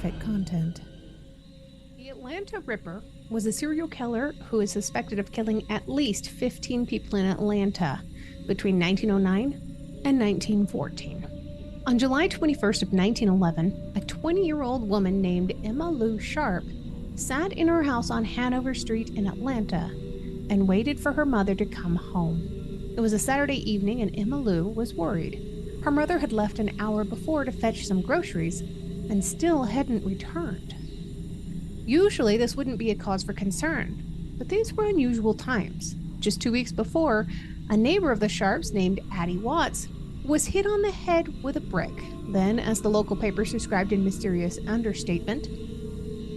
graphic content. The Atlanta Ripper was a serial killer who is suspected of killing at least 15 people in Atlanta between 1909 and 1914. On July 21st of 1911, a 20-year-old woman named Emma Lou Sharp sat in her house on Hanover Street in Atlanta and waited for her mother to come home. It was a Saturday evening and Emma Lou was worried. Her mother had left an hour before to fetch some groceries and still hadn't returned. Usually this wouldn't be a cause for concern, but these were unusual times. Just 2 weeks before, a neighbor of the Sharps named Addie Watts was hit on the head with a brick. Then, as the local papers described in mysterious understatement,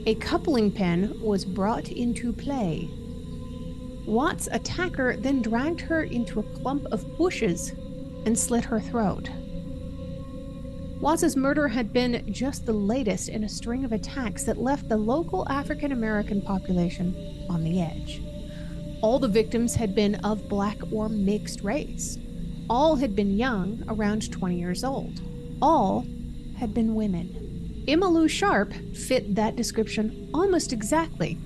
a coupling pin was brought into play. Watts' attacker then dragged her into a clump of bushes and slit her throat. Watts' murder had been just the latest in a string of attacks that left the local African American population on the edge. All the victims had been of black or mixed race. All had been young, around 20 years old. All had been women. Emma Lou Sharp fit that description almost exactly,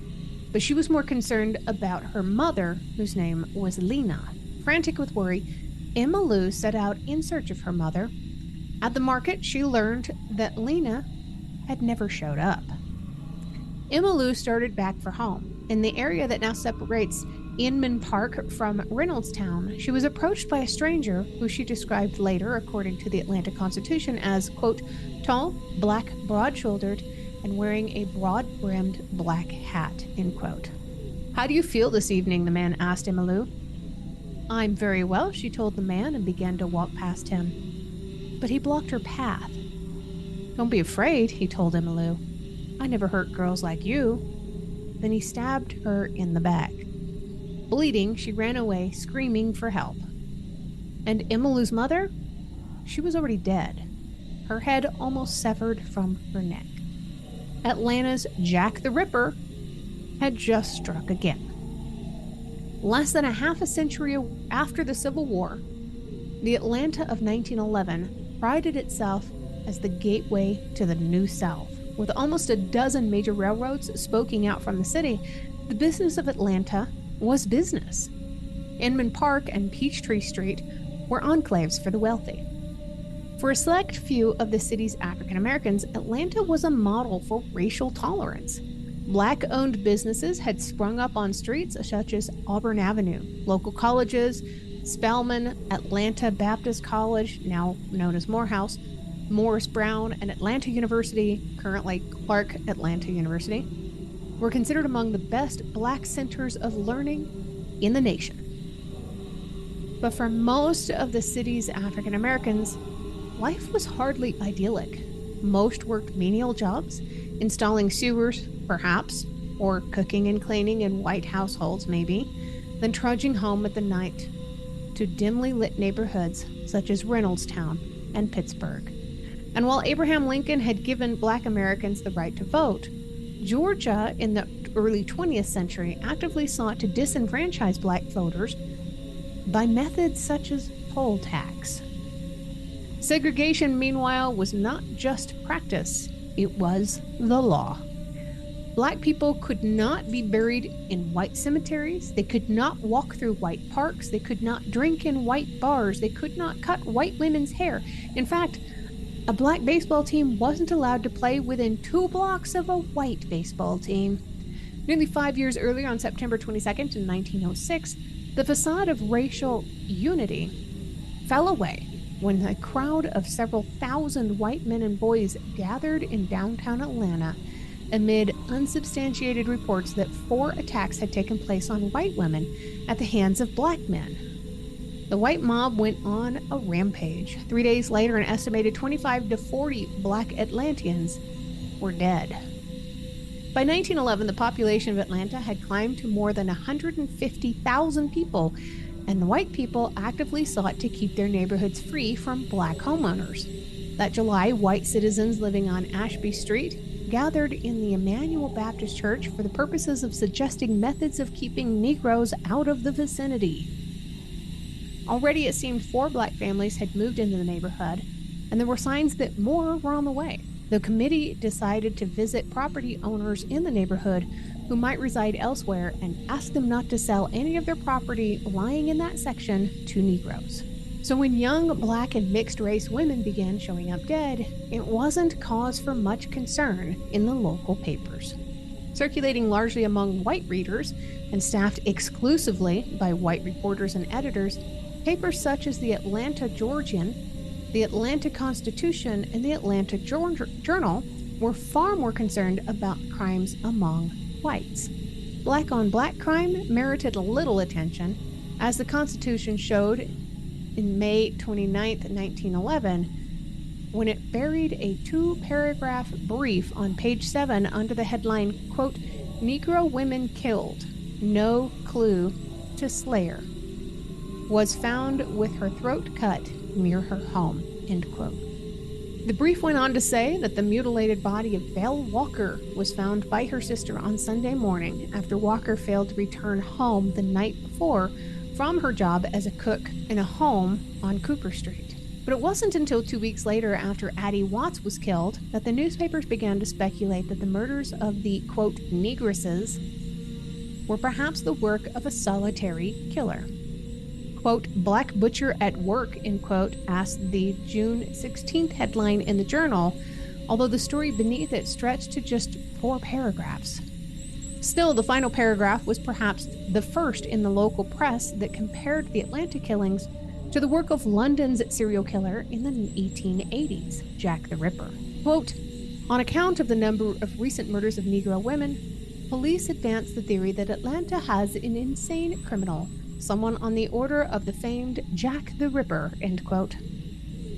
but she was more concerned about her mother, whose name was Lena. Frantic with worry, Emma Lou set out in search of her mother. At the market, she learned that Lena had never showed up. Emma Lou started back for home. In the area that now separates Inman Park from Reynoldstown, she was approached by a stranger who she described later, according to the Atlanta Constitution, as, quote, tall, black, broad-shouldered, and wearing a broad-brimmed black hat, end quote. How do you feel this evening? The man asked Emma Lou. I'm very well, she told the man and began to walk past him. But he blocked her path. Don't be afraid, he told Emma Lou. I never hurt girls like you. Then he stabbed her in the back. Bleeding, she ran away, screaming for help. And Emma Lou's mother? She was already dead. Her head almost severed from her neck. Atlanta's Jack the Ripper had just struck again. Less than a half a century after the Civil War, the Atlanta of 1911 prided itself as the gateway to the New South. With almost a dozen major railroads spoking out from the city, the business of Atlanta was business. Inman Park and Peachtree Street were enclaves for the wealthy. For a select few of the city's African Americans, Atlanta was a model for racial tolerance. Black-owned businesses had sprung up on streets such as Auburn Avenue. Local colleges, Spelman, Atlanta Baptist College, now known as Morehouse, Morris Brown, and Atlanta University, currently Clark Atlanta University, were considered among the best black centers of learning in the nation. But for most of the city's African Americans, life was hardly idyllic. Most worked menial jobs, installing sewers, perhaps, or cooking and cleaning in white households, maybe, then trudging home at the night to dimly lit neighborhoods such as Reynoldstown and Pittsburgh. And while Abraham Lincoln had given black Americans the right to vote, Georgia in the early 20th century actively sought to disenfranchise black voters by methods such as poll tax. Segregation, meanwhile, was not just practice, it was the law. Black people could not be buried in white cemeteries, they could not walk through white parks, they could not drink in white bars, they could not cut white women's hair. In fact, a black baseball team wasn't allowed to play within 2 blocks of a white baseball team. Nearly 5 years earlier, on September 22nd in 1906, the facade of racial unity fell away when a crowd of several thousand white men and boys gathered in downtown Atlanta amid unsubstantiated reports that 4 attacks had taken place on white women at the hands of black men. The white mob went on a rampage. 3 days later, an estimated 25 to 40 black Atlanteans were dead. By 1911, the population of Atlanta had climbed to more than 150,000 people, and the white people actively sought to keep their neighborhoods free from black homeowners. That July, white citizens living on Ashby Street gathered in the Emmanuel Baptist Church for the purposes of suggesting methods of keeping Negroes out of the vicinity. Already it seemed 4 black families had moved into the neighborhood, and there were signs that more were on the way. The committee decided to visit property owners in the neighborhood who might reside elsewhere and ask them not to sell any of their property lying in that section to Negroes. So when young Black and mixed-race women began showing up dead, it wasn't cause for much concern in the local papers. Circulating largely among white readers and staffed exclusively by white reporters and editors, papers such as the Atlanta Georgian, the Atlanta Constitution, and the Atlanta Journal were far more concerned about crimes among whites. Black-on-black crime merited little attention, as the Constitution showed in May 29, 1911, when it buried a 2-paragraph brief on page 7 under the headline, quote, "Negro Women Killed, No Clue to Slayer, was found with her throat cut near her home," end quote. The brief went on to say that the mutilated body of Belle Walker was found by her sister on Sunday morning after Walker failed to return home the night before from her job as a cook in a home on Cooper Street. But it wasn't until 2 weeks later, after Addie Watts was killed, that the newspapers began to speculate that the murders of the, quote, negresses were perhaps the work of a solitary killer. Quote, "Black butcher at work," end quote, asked the June 16th headline in the Journal, although the story beneath it stretched to just 4 paragraphs. Still, the final paragraph was perhaps the first in the local press that compared the Atlanta killings to the work of London's serial killer in the 1880s, Jack the Ripper. Quote, "On account of the number of recent murders of Negro women, police advance the theory that Atlanta has an insane criminal, someone on the order of the famed Jack the Ripper," end quote.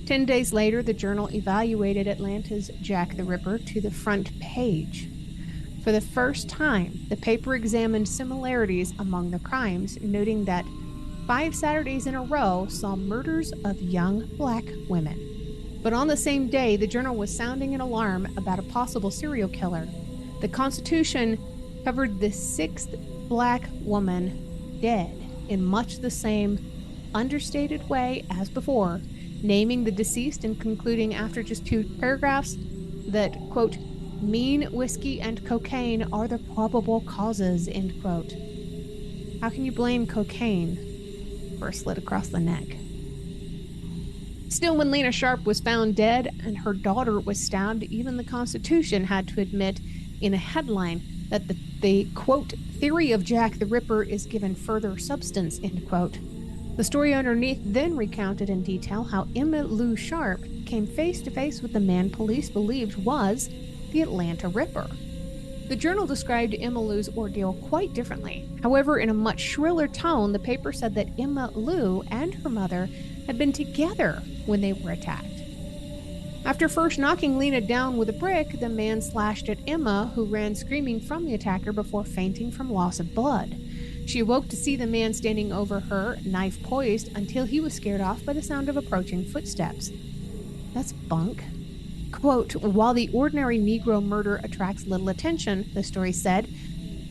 10 days later, the Journal evaluated Atlanta's Jack the Ripper to the front page. For the first time, the paper examined similarities among the crimes, noting that 5 Saturdays in a row saw murders of young Black women. But on the same day, the Journal was sounding an alarm about a possible serial killer. The Constitution covered the 6th Black woman dead in much the same understated way as before, naming the deceased and concluding after just 2 paragraphs that, quote, "mean whiskey and cocaine are the probable causes," end quote. How can you blame cocaine for a slit across the neck? Still, when Lena Sharp was found dead and her daughter was stabbed, even the Constitution had to admit in a headline that the quote, "theory of Jack the Ripper is given further substance," end quote. The story underneath then recounted in detail how Emma Lou Sharp came face to face with the man police believed was the Atlanta Ripper. The Journal described Emma Lou's ordeal quite differently. However, in a much shriller tone, the paper said that Emma Lou and her mother had been together when they were attacked. After first knocking Lena down with a brick, the man slashed at Emma, who ran screaming from the attacker before fainting from loss of blood. She awoke to see the man standing over her, knife poised, until he was scared off by the sound of approaching footsteps. That's bunk. Quote, "While the ordinary Negro murder attracts little attention," the story said,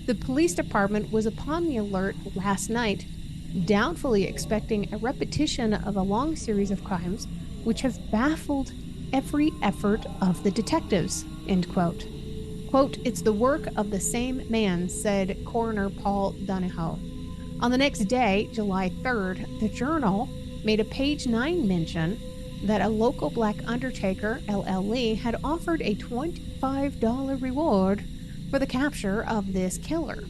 the police department was upon the alert last night, doubtfully expecting a repetition of a long series of crimes which have baffled every effort of the detectives, end quote. Quote, "It's the work of the same man," said Coroner Paul Donahoe. On the next day, July 3rd, the Journal made a page 9 mention that a local Black undertaker, L.L. Lee, had offered a $25 reward for the capture of this killer.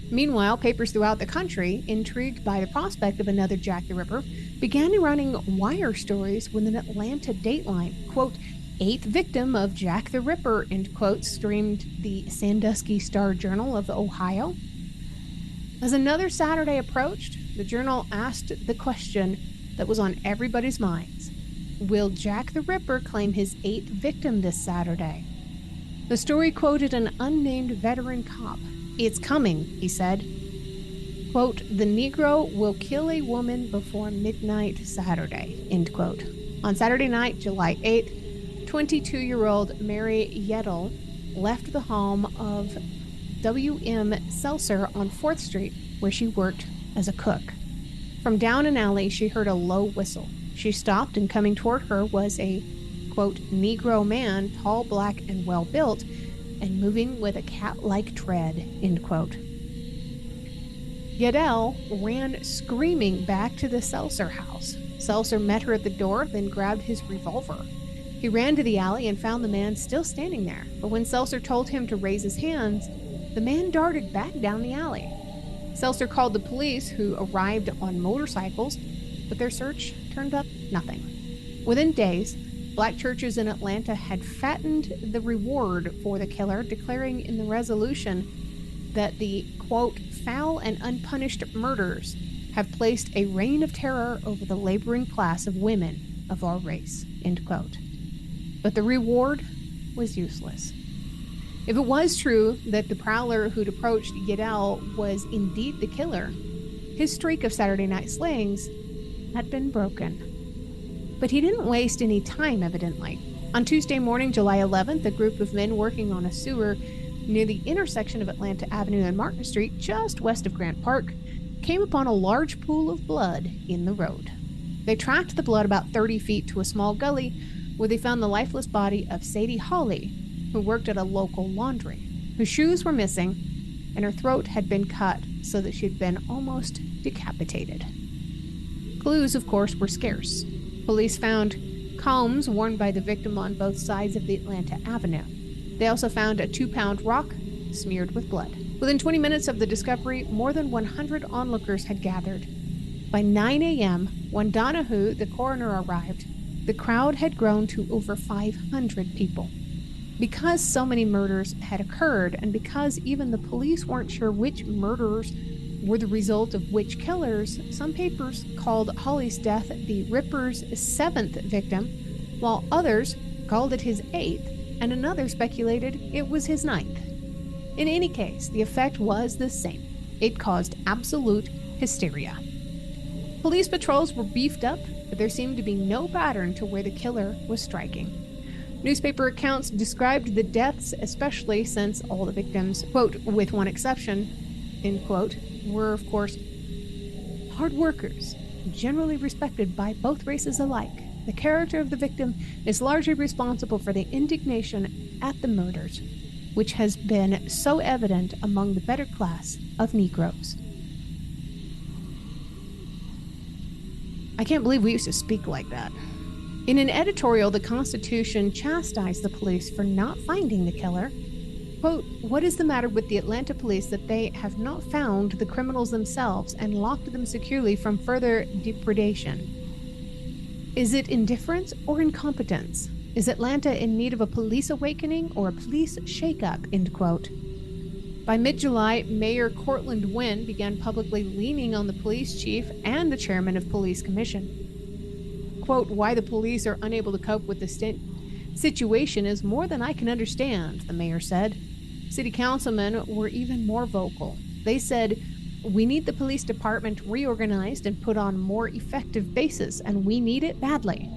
Meanwhile, papers throughout the country, intrigued by the prospect of another Jack the Ripper, began running wire stories with an Atlanta dateline. Quote, "8th victim of Jack the Ripper," end quote, streamed the Sandusky Star-Journal of Ohio. As another Saturday approached, the Journal asked the question that was on everybody's minds. Will Jack the Ripper claim his 8th victim this Saturday? The story quoted an unnamed veteran cop. "It's coming," he said. Quote, "The Negro will kill a woman before midnight Saturday," end quote. On Saturday night, July 8th, 22-year-old Mary Yedel left the home of W.M. Seltzer on 4th Street, where she worked as a cook. From down an alley, she heard a low whistle. She stopped, and coming toward her was a, quote, Negro man, tall, black, and well-built, and moving with a cat-like tread, end quote. Goodell ran screaming back to the Seltzer house. Seltzer met her at the door, then grabbed his revolver. He ran to the alley and found the man still standing there, but when Seltzer told him to raise his hands, the man darted back down the alley. Seltzer called the police, who arrived on motorcycles, but their search turned up nothing. Within days, black churches in Atlanta had fattened the reward for the killer, declaring in the resolution that the, quote, foul and unpunished murders have placed a reign of terror over the laboring class of women of our race, end quote. But the reward was useless. If it was true that the prowler who'd approached Goodell was indeed the killer, his streak of Saturday night slayings had been broken. But he didn't waste any time, evidently. On Tuesday morning, July 11th, a group of men working on a sewer near the intersection of Atlanta Avenue and Martin Street, just west of Grant Park, came upon a large pool of blood in the road. They tracked the blood about 30 feet to a small gully where they found the lifeless body of Sadie Hawley, who worked at a local laundry, whose shoes were missing and her throat had been cut so that she'd been almost decapitated. Clues, of course, were scarce. Police found combs worn by the victim on both sides of the Atlanta Avenue. They also found a 2-pound rock smeared with blood. Within 20 minutes of the discovery, more than 100 onlookers had gathered. By 9 a.m., when Donahue, the coroner, arrived, the crowd had grown to over 500 people. Because so many murders had occurred, and because even the police weren't sure which murders were the result of which killers, some papers called Hawley's death the Ripper's 7th victim, while others called it his 8th, and another speculated it was his 9th. In any case, the effect was the same. It caused absolute hysteria. Police patrols were beefed up, but there seemed to be no pattern to where the killer was striking. Newspaper accounts described the deaths, especially since all the victims, quote, with one exception, end quote, were, of course, hard workers, generally respected by both races alike. The character of the victim is largely responsible for the indignation at the murders, which has been so evident among the better class of Negroes. I can't believe we used to speak like that. In an editorial, the Constitution chastised the police for not finding the killer. Quote, what is the matter with the Atlanta police that they have not found the criminals themselves and locked them securely from further depredation? Is it indifference or incompetence? Is Atlanta in need of a police awakening or a police shakeup, end quote. By mid-July, Mayor Cortland Wynn began publicly leaning on the police chief and the chairman of Police Commission. Quote, why the police are unable to cope with the situation is more than I can understand, the mayor said. City councilmen were even more vocal. They said, we need the police department reorganized and put on more effective basis, and we need it badly.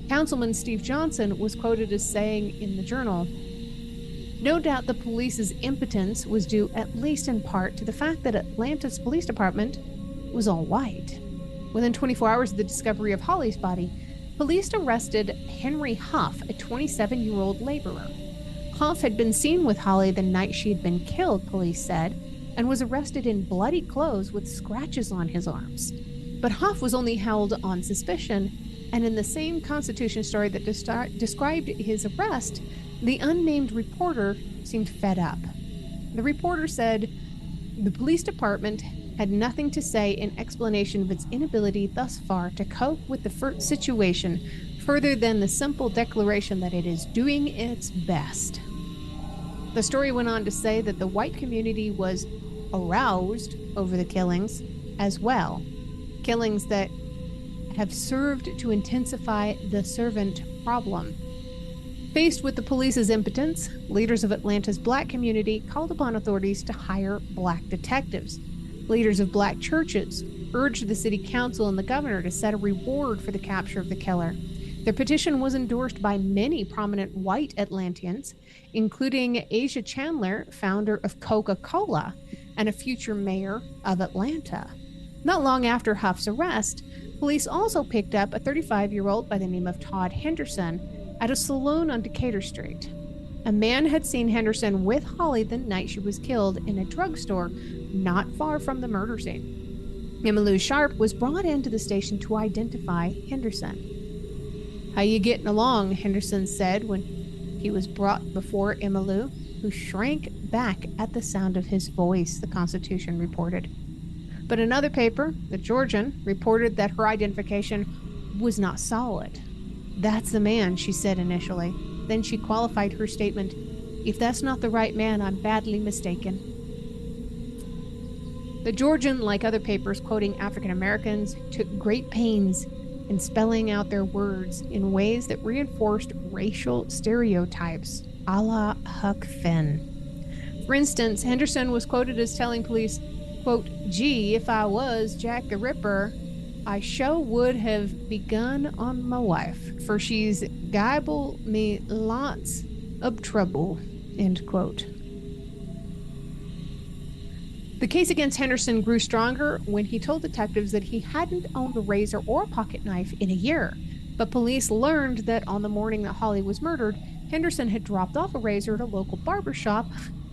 Councilman Steve Johnson was quoted as saying in the Journal, no doubt the police's impotence was due at least in part to the fact that Atlanta's police department was all white. Within 24 hours of the discovery of Hawley's body, police arrested Henry Huff, a 27-year-old laborer. Huff had been seen with Hawley the night she had been killed, police said, and was arrested in bloody clothes with scratches on his arms. But Huff was only held on suspicion, and in the same Constitution story that described his arrest, the unnamed reporter seemed fed up. The reporter said, the police department had nothing to say in explanation of its inability thus far to cope with the situation further than the simple declaration that it is doing its best. The story went on to say that the white community was aroused over the killings as well, killings that have served to intensify the servant problem. Faced with the police's impotence, leaders of Atlanta's black community called upon authorities to hire black detectives. Leaders of black churches urged the city council and the governor to set a reward for the capture of the killer. Their petition was endorsed by many prominent white Atlanteans, including Asia Chandler, founder of Coca-Cola and a future mayor of Atlanta. Not long after Huff's arrest, police also picked up a 35-year-old by the name of Todd Henderson at a saloon on Decatur Street. A man had seen Henderson with Holly the night she was killed in a drugstore not far from the murder scene. Emmylou Sharp was brought into the station to identify Henderson. "How you getting along?" Henderson said when he was brought before Emmylou, who shrank back at the sound of his voice, the Constitution reported. But another paper, the Georgian, reported that her identification was not solid. "That's the man," she said initially. Then she qualified her statement, "If that's not the right man, I'm badly mistaken." The Georgian, like other papers quoting African Americans, took great pains in spelling out their words in ways that reinforced racial stereotypes, a la Huck Finn. For instance, Henderson was quoted as telling police, quote, "Gee, if I was Jack the Ripper, I sure would have begun on my wife, for she's gibel me lots of trouble," end quote. The case against Henderson grew stronger when he told detectives that he hadn't owned a razor or a pocket knife in a year, but police learned that on the morning that Holly was murdered, Henderson had dropped off a razor at a local barber shop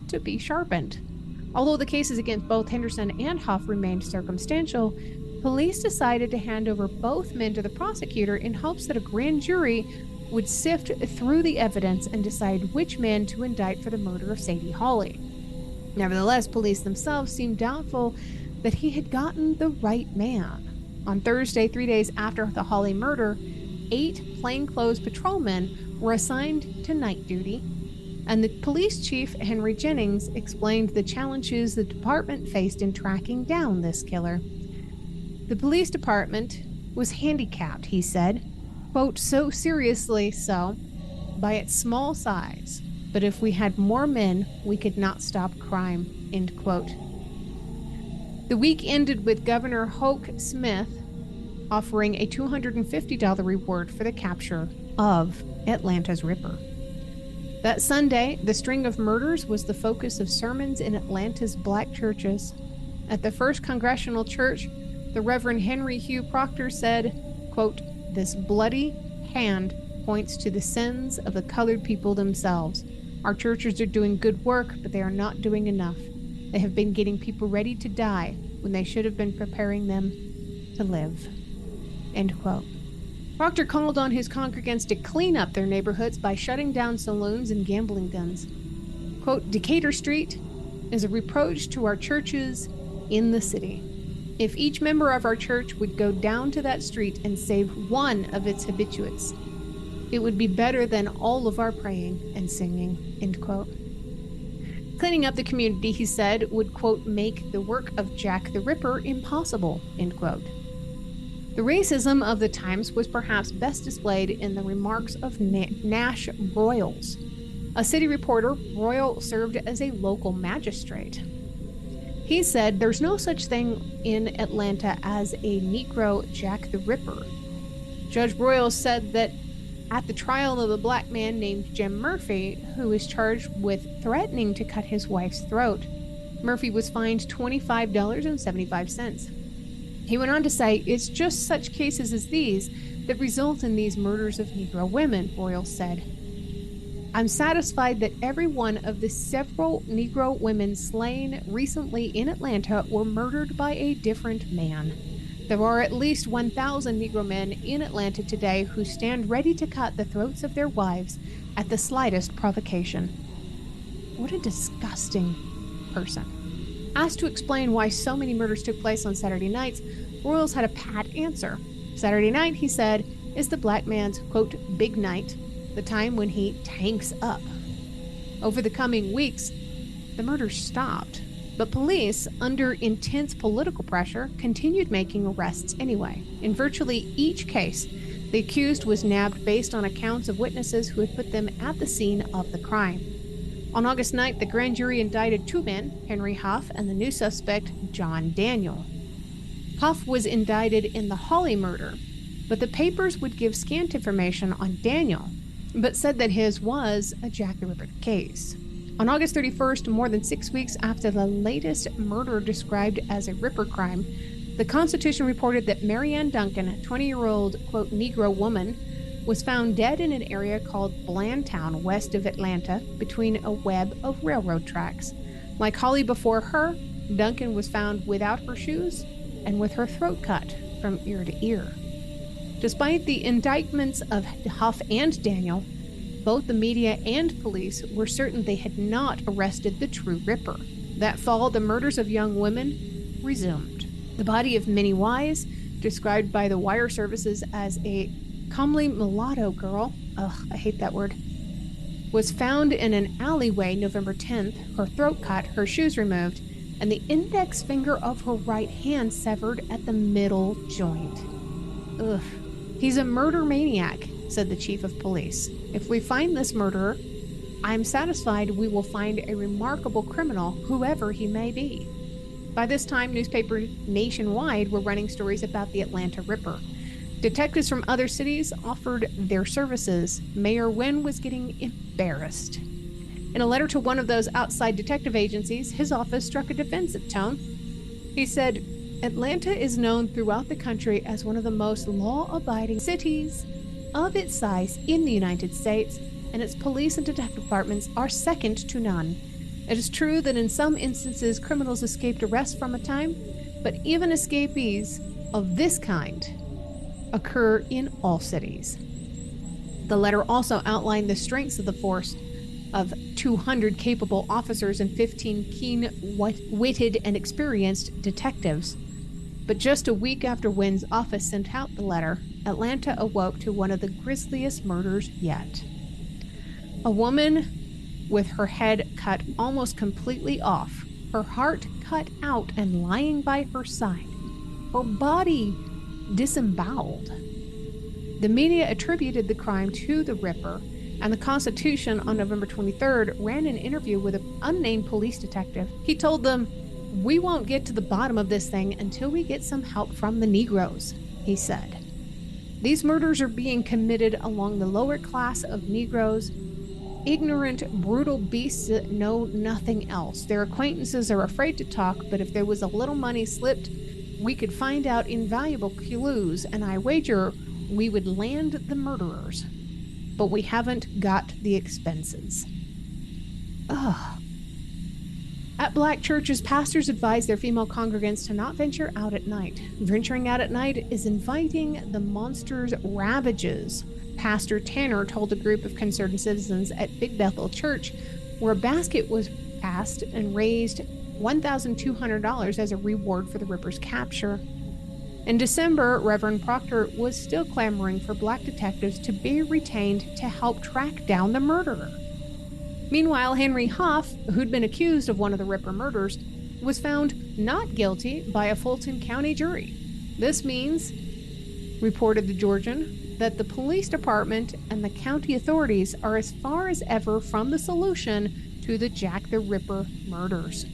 to be sharpened. Although the cases against both Henderson and Huff remained circumstantial, police decided to hand over both men to the prosecutor in hopes that a grand jury would sift through the evidence and decide which man to indict for the murder of Sadie Holly. Nevertheless, police themselves seemed doubtful that he had gotten the right man. On Thursday, 3 days after the Holly murder, 8 plainclothes patrolmen were assigned to night duty, and the police chief, Henry Jennings, explained the challenges the department faced in tracking down this killer. The police department was handicapped, he said, quote, "so seriously so, by its small size. But if we had more men, we could not stop crime," end quote. The week ended with Governor Hoke Smith offering a $250 reward for the capture of Atlanta's Ripper. That Sunday, the string of murders was the focus of sermons in Atlanta's black churches. At the First Congregational Church, the Reverend Henry Hugh Proctor said, quote, "This bloody hand points to the sins of the colored people themselves. Our churches are doing good work, but they are not doing enough. They have been getting people ready to die when they should have been preparing them to live," end quote. Proctor called on his congregants to clean up their neighborhoods by shutting down saloons and gambling dens. Quote, "Decatur Street is a reproach to our churches in the city. If each member of our church would go down to that street and save one of its habituates, it would be better than all of our praying and singing," end quote. Cleaning up the community, he said, would, quote, "make the work of Jack the Ripper impossible," end quote. The racism of the times was perhaps best displayed in the remarks of Nash Broyles. A city reporter, Broyle served as a local magistrate. He said, "There's no such thing in Atlanta as a Negro Jack the Ripper." Judge Broyle said that at the trial of a black man named Jim Murphy, who was charged with threatening to cut his wife's throat, Murphy was fined $25.75. He went on to say, "It's just such cases as these that result in these murders of Negro women," Broyle said. "I'm satisfied that every one of the several Negro women slain recently in Atlanta were murdered by a different man. There are at least 1,000 Negro men in Atlanta today who stand ready to cut the throats of their wives at the slightest provocation." What a disgusting person. Asked to explain why so many murders took place on Saturday nights, Broyles had a pat answer. Saturday night, he said, is the black man's, quote, "big night," the time when he tanks up. Over the coming weeks, the murders stopped, but police, under intense political pressure, continued making arrests anyway. In virtually each case, the accused was nabbed based on accounts of witnesses who had put them at the scene of the crime. On August 9th, the grand jury indicted 2 men, Henry Huff and the new suspect, John Daniel. Huff was indicted in the Holly murder, but the papers would give scant information on Daniel, but said that his was a Jack the Ripper case. On August 31st, more than 6 weeks after the latest murder described as a Ripper crime, The Constitution reported that Marianne Duncan, a 20-year-old, quote, Negro woman, was found dead in an area called Blandtown, west of Atlanta, between a web of railroad tracks. Like Holly before her, Duncan was found without her shoes and with her throat cut from ear to ear. Despite the indictments of Huff and Daniel, both the media and police were certain they had not arrested the true Ripper. That fall, the murders of young women resumed. The body of Minnie Wise, described by the wire services as a comely mulatto girl, I hate that word, was found in an alleyway November 10th, her throat cut, her shoes removed, and the index finger of her right hand severed at the middle joint. Ugh. He's a murder maniac, said the chief of police. If we find this murderer, I'm satisfied we will find a remarkable criminal, whoever he may be. By this time, newspapers nationwide were running stories about the Atlanta Ripper. Detectives from other cities offered their services. Mayor Wynne was getting embarrassed. In a letter to one of those outside detective agencies, his office struck a defensive tone. He said, Atlanta is known throughout the country as one of the most law-abiding cities of its size in the United States, and its police and detective departments are second to none. It is true that in some instances criminals escaped arrest from a time, but even escapees of this kind occur in all cities. The letter also outlined the strengths of the force of 200 capable officers and 15 keen-witted and experienced detectives. But just a week after Wynn's office sent out the letter, Atlanta awoke to one of the grisliest murders yet. A woman with her head cut almost completely off, her heart cut out and lying by her side, her body disemboweled. The media attributed the crime to the Ripper, and the Constitution on November 23rd ran an interview with an unnamed police detective. He told them, "We won't get to the bottom of this thing until we get some help from the Negroes," he said. These murders are being committed along the lower class of Negroes, ignorant, brutal beasts that know nothing else. Their acquaintances are afraid to talk, but if there was a little money slipped, we could find out invaluable clues, and I wager we would land the murderers. But we haven't got the expenses. Ugh. At black churches, pastors advise their female congregants to not venture out at night. Venturing out at night is inviting the monster's ravages. Pastor Tanner told a group of concerned citizens at Big Bethel Church, where a basket was passed and raised $1,200 as a reward for the Ripper's capture. In December, Reverend Proctor was still clamoring for black detectives to be retained to help track down the murderer. Meanwhile, Henry Huff, who'd been accused of one of the Ripper murders, was found not guilty by a Fulton County jury. This means, reported the Georgian, that the police department and the county authorities are as far as ever from the solution to the Jack the Ripper murders.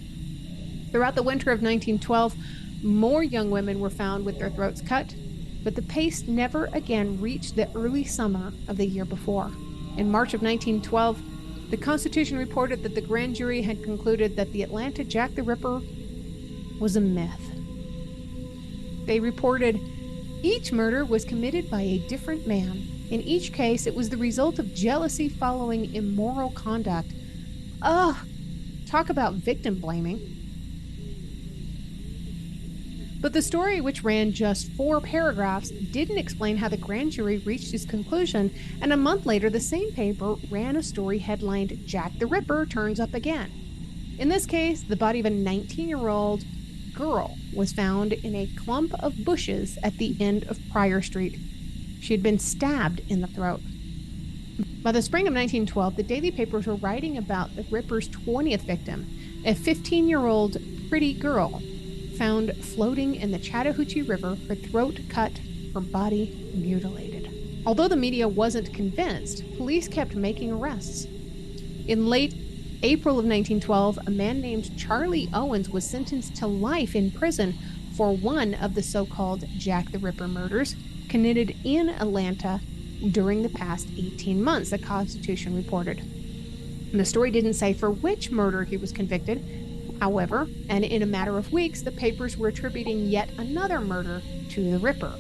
Throughout the winter of 1912, more young women were found with their throats cut, but the pace never again reached the early summer of the year before. In March of 1912, the Constitution reported that the grand jury had concluded that the Atlanta Jack the Ripper was a myth. They reported each murder was committed by a different man. In each case, it was the result of jealousy following immoral conduct. Ugh, talk about victim blaming. But the story, which ran just 4 paragraphs, didn't explain how the grand jury reached its conclusion, and a month later the same paper ran a story headlined, "Jack the Ripper Turns Up Again." In this case, the body of a 19-year-old girl was found in a clump of bushes at the end of Pryor Street. She had been stabbed in the throat. By the spring of 1912, the daily papers were writing about the Ripper's 20th victim, a 15-year-old pretty girl found floating in the Chattahoochee River, her throat cut, her body mutilated. Although the media wasn't convinced, police kept making arrests. In late April of 1912, a man named Charlie Owens was sentenced to life in prison for one of the so-called Jack the Ripper murders committed in Atlanta during the past 18 months, the Constitution reported. And the story didn't say for which murder he was convicted, However, and in a matter of weeks, the papers were attributing yet another murder to the Ripper.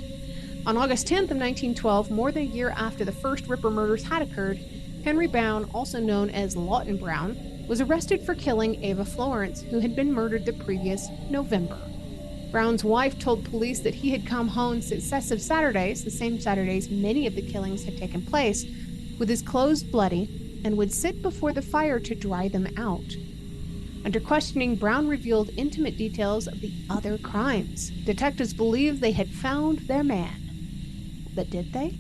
On August 10th of 1912, more than a year after the first Ripper murders had occurred, Henry Brown, also known as Lawton Brown, was arrested for killing Ava Florence, who had been murdered the previous November. Brown's wife told police that he had come home successive Saturdays, the same Saturdays many of the killings had taken place, with his clothes bloody, and would sit before the fire to dry them out. Under questioning, Brown revealed intimate details of the other crimes. Detectives believed they had found their man. But did they?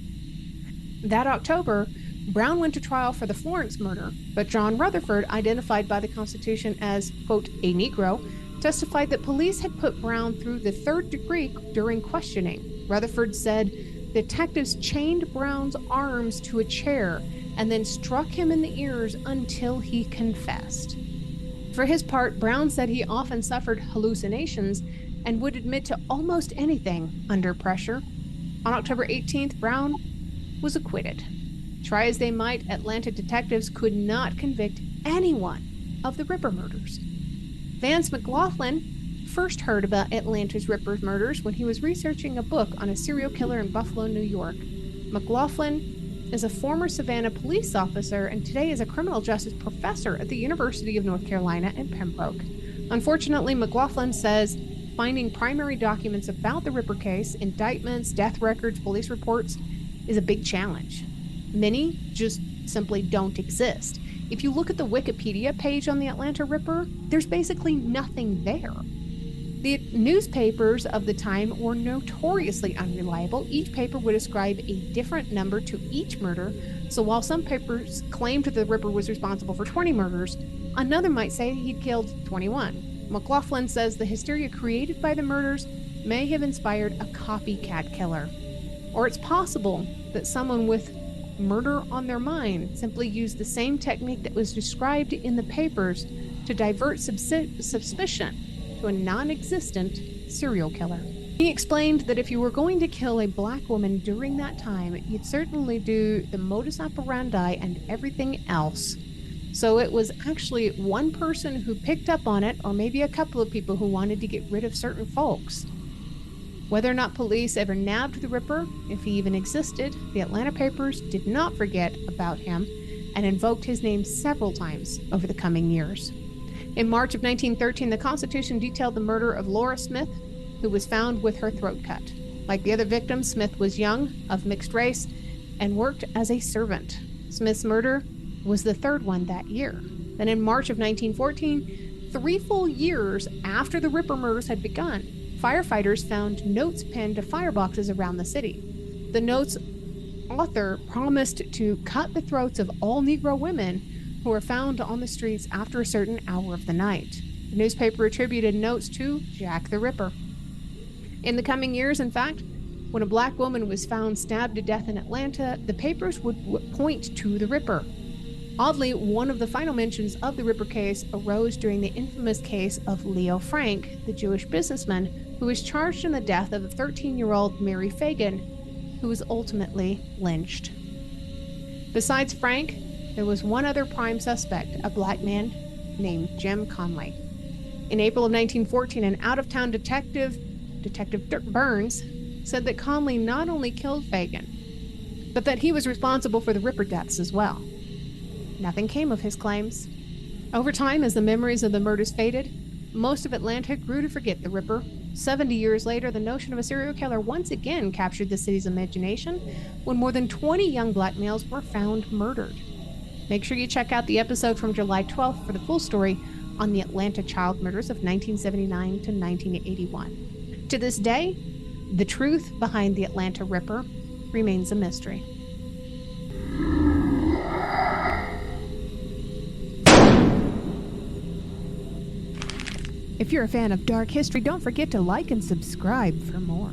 That October, Brown went to trial for the Florence murder, but John Rutherford, identified by the Constitution as, quote, a Negro, testified that police had put Brown through the third degree during questioning. Rutherford said detectives chained Brown's arms to a chair and then struck him in the ears until he confessed. For his part, Brown said he often suffered hallucinations and would admit to almost anything under pressure. On October 18th, Brown was acquitted. Try as they might, Atlanta detectives could not convict anyone of the Ripper murders. Vance McLaughlin first heard about Atlanta's Ripper murders when he was researching a book on a serial killer in Buffalo, New York. McLaughlin is a former Savannah police officer and today is a criminal justice professor at the University of North Carolina in Pembroke. Unfortunately, McLaughlin says finding primary documents about the Ripper case, indictments, death records, police reports, is a big challenge. Many just simply don't exist. If you look at the Wikipedia page on the Atlanta Ripper, there's basically nothing there. The newspapers of the time were notoriously unreliable. Each paper would ascribe a different number to each murder, so while some papers claimed the Ripper was responsible for 20 murders, another might say he'd killed 21. McLaughlin says the hysteria created by the murders may have inspired a copycat killer. Or it's possible that someone with murder on their mind simply used the same technique that was described in the papers to divert suspicion to a non-existent serial killer. He explained that if you were going to kill a black woman during that time, you'd certainly do the modus operandi and everything else. So it was actually one person who picked up on it, or maybe a couple of people who wanted to get rid of certain folks. Whether or not police ever nabbed the Ripper, if he even existed, the Atlanta papers did not forget about him and invoked his name several times over the coming years. In March of 1913, the Constitution detailed the murder of Laura Smith, who was found with her throat cut. Like the other victims, Smith was young, of mixed race, and worked as a servant. Smith's murder was the third one that year. Then in March of 1914, 3 full years after the Ripper murders had begun, firefighters found notes pinned to fireboxes around the city. The note's author promised to cut the throats of all Negro women who were found on the streets after a certain hour of the night. The newspaper attributed notes to Jack the Ripper. In the coming years, in fact, when a black woman was found stabbed to death in Atlanta, the papers would point to the Ripper. Oddly, one of the final mentions of the Ripper case arose during the infamous case of Leo Frank, the Jewish businessman who was charged in the death of a 13-year-old Mary Fagan, who was ultimately lynched. Besides Frank, there was one other prime suspect, a black man named Jim Conley. In April of 1914, an out-of-town detective, Detective Dirk Burns, said that Conley not only killed Fagan, but that he was responsible for the Ripper deaths as well. Nothing came of his claims. Over time, as the memories of the murders faded, most of Atlanta grew to forget the Ripper. 70 years later, the notion of a serial killer once again captured the city's imagination when more than 20 young black males were found murdered. Make sure you check out the episode from July 12th for the full story on the Atlanta child murders of 1979 to 1981. To this day, the truth behind the Atlanta Ripper remains a mystery. If you're a fan of dark history, don't forget to like and subscribe for more.